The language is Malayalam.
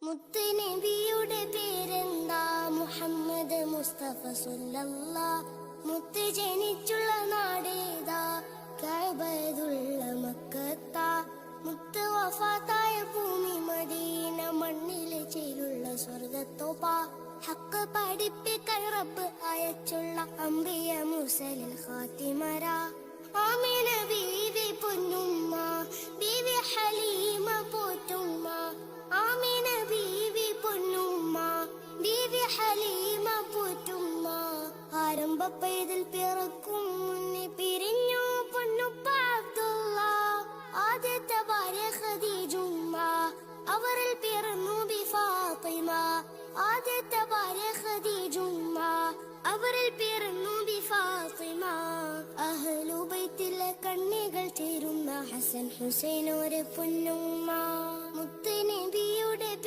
മുത്ത് നബിയുടെ പേരെന്താ? മുഹമ്മദ് മുസ്തഫ സല്ലല്ലാഹ്. മുത്ത് ജനിച്ചുള്ള നാടേതാ? കഅബത്തുള്ള മക്കത്താ. മുത്ത് വഫാത്തായ ഭൂമി മദീന, മണ്ണിലെ ചേലുള്ള സ്വർഗത്തോപ്പാ. ഹക്ക് പഠിപ്പിക്കാൻ റബ്ബ് അയച്ചുള്ള അംബിയ മുർസലിൽ ഖാതിമരാ. ആമിന ബീവി പൊന്നുമ്മ, ബീവി ഹലീമ പോറ്റുമ്മ. ആമിന ബീവി പൊന്നുമ്മ, ബീവി ഹലീമ പോറ്റുമ്മ. ആരംഭപ്പേതിൽ പിറക്കും മുന്നേ പിരിഞ്ഞു പൊന്നുപ്പ അബ്ദുള്ള. ആദ്യത്തെ ഭാര്യ ഖദീജുമ്മ, അവരിൽ പിറന്നു ബി ഫാത്തിമ. ആദ്യത്തെ ഭാര്യ ഖദീജുമ്മ, അവരിൽ പിറന്നു ബി ഫാത്തിമ. അഹ്ലു ബൈത്തിലെ കണ്ണികൾ ചേരുന്ന ഹസൻ ഹുസൈൻ ഒരു പൊന്നുമ്മ. മുത്ത് നബിയുടെ